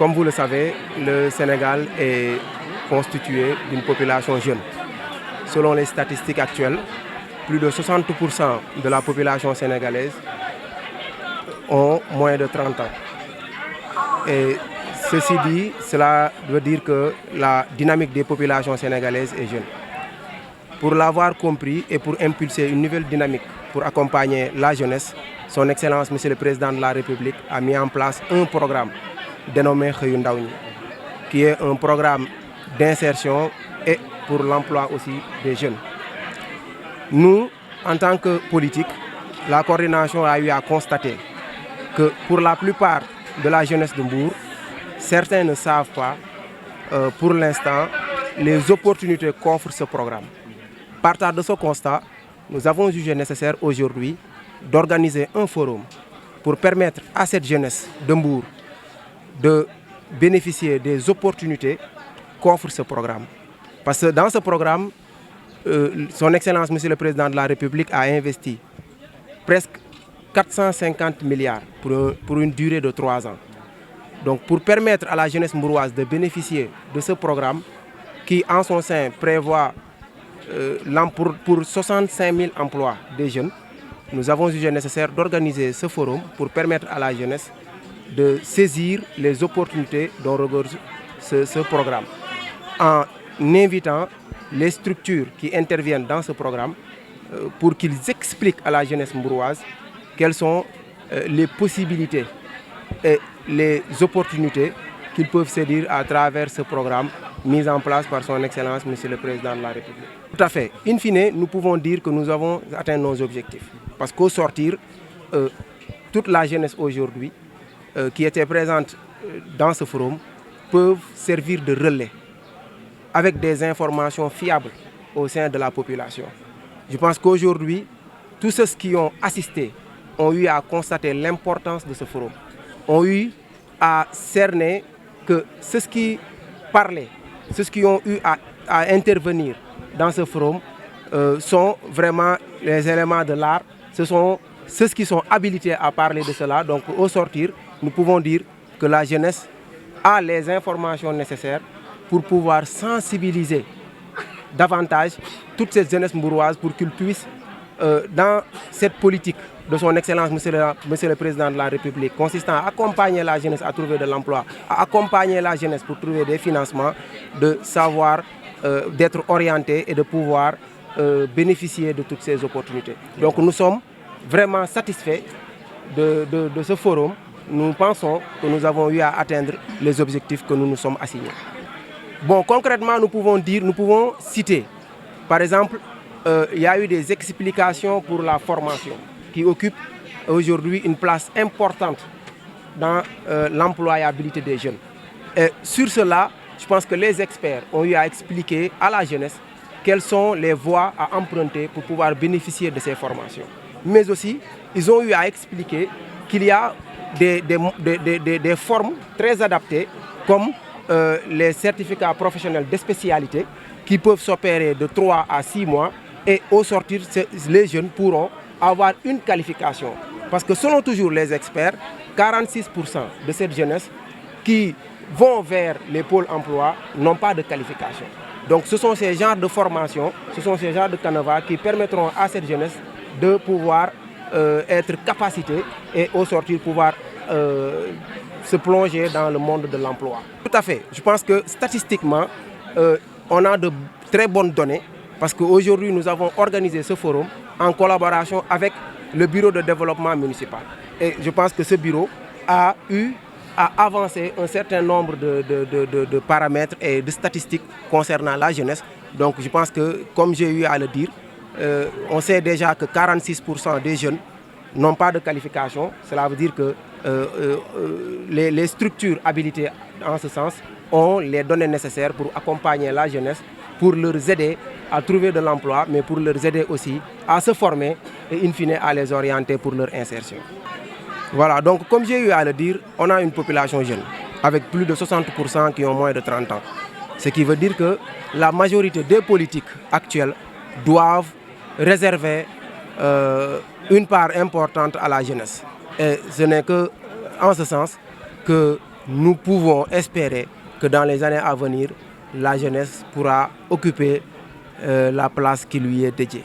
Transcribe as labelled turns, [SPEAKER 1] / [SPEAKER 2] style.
[SPEAKER 1] comme vous le savez, le Sénégal est constitué d'une population jeune. Selon les statistiques actuelles, plus de 60% de la population sénégalaise ont moins de 30 ans. Et ceci dit, cela veut dire que la dynamique des populations sénégalaises est jeune. Pour l'avoir compris et pour impulser une nouvelle dynamique pour accompagner la jeunesse, son Excellence, Monsieur le Président de la République, a mis en place un programme dénommé Xëyu Ndaw ñi, qui est un programme d'insertion et pour l'emploi aussi des jeunes. Nous, en tant que politique, la coordination a eu à constater que pour la plupart de la jeunesse de Mbour, certains ne savent pas, pour l'instant, les opportunités qu'offre ce programme. Partant de ce constat, nous avons jugé nécessaire aujourd'hui d'organiser un forum pour permettre à cette jeunesse de Mbour de bénéficier des opportunités qu'offre ce programme. Parce que dans ce programme, son Excellence, Monsieur le Président de la République, a investi presque 450 milliards pour une durée de 3 ans. Donc pour permettre à la jeunesse mbouroise de bénéficier de ce programme qui en son sein prévoit pour 65 000 emplois des jeunes, nous avons jugé nécessaire d'organiser ce forum pour permettre à la jeunesse de saisir les opportunités dont regorge ce programme, en invitant les structures qui interviennent dans ce programme pour qu'ils expliquent à la jeunesse mbouroise quelles sont les possibilités et les opportunités qu'ils peuvent saisir à travers ce programme mis en place par son Excellence, Monsieur le Président de la République. Tout à fait. In fine, nous pouvons dire que nous avons atteint nos objectifs. Parce qu'au sortir, toute la jeunesse aujourd'hui qui était présente dans ce forum peuvent servir de relais avec des informations fiables au sein de la population. Je pense qu'aujourd'hui, tous ceux qui ont assisté ont eu à constater l'importance de ce forum, ont eu à cerner que ceux qui parlaient, ceux qui ont eu à intervenir dans ce forum sont vraiment les éléments de l'art, ce sont ceux qui sont habilités à parler de cela. Donc au sortir, nous pouvons dire que la jeunesse a les informations nécessaires pour pouvoir sensibiliser davantage toute cette jeunesse mbouroise pour qu'ils puissent, dans cette politique de son Excellence, Monsieur le Président de la République, consistant à accompagner la jeunesse à trouver de l'emploi, à accompagner la jeunesse pour trouver des financements, de savoir d'être orienté et de pouvoir bénéficier de toutes ces opportunités. Donc nous sommes vraiment satisfaits de ce forum. Nous pensons que nous avons eu à atteindre les objectifs que nous nous sommes assignés. Bon, concrètement, nous pouvons citer, par exemple, il y a eu des explications pour la formation qui occupent aujourd'hui une place importante dans l'employabilité des jeunes. Et sur cela, je pense que les experts ont eu à expliquer à la jeunesse quelles sont les voies à emprunter pour pouvoir bénéficier de ces formations. Mais aussi, ils ont eu à expliquer qu'il y a des formes très adaptées comme les certificats professionnels de spécialité qui peuvent s'opérer de 3 à 6 mois et au sortir, les jeunes pourront avoir une qualification. Parce que selon toujours les experts, 46% de cette jeunesse qui vont vers les pôles emploi n'ont pas de qualification. Donc ce sont ces genres de formations, ce sont ces genres de canevas qui permettront à cette jeunesse de pouvoir être capacitée et au sortir pouvoir se plonger dans le monde de l'emploi. Tout à fait. Je pense que statistiquement, on a de très bonnes données parce qu'aujourd'hui, nous avons organisé ce forum en collaboration avec le bureau de développement municipal. Et je pense que ce bureau a eu à avancer un certain nombre de paramètres et de statistiques concernant la jeunesse. Donc je pense que, comme j'ai eu à le dire, on sait déjà que 46% des jeunes n'ont pas de qualification. Cela veut dire que les structures habilitées en ce sens ont les données nécessaires pour accompagner la jeunesse, pour leur aider à trouver de l'emploi, mais pour leur aider aussi à se former et in fine à les orienter pour leur insertion. Voilà, donc comme j'ai eu à le dire, on a une population jeune, avec plus de 60% qui ont moins de 30 ans. Ce qui veut dire que la majorité des politiques actuelles doivent réserver une part importante à la jeunesse. Et ce n'est qu'en ce sens que nous pouvons espérer que dans les années à venir, la jeunesse pourra occuper la place qui lui est dédiée.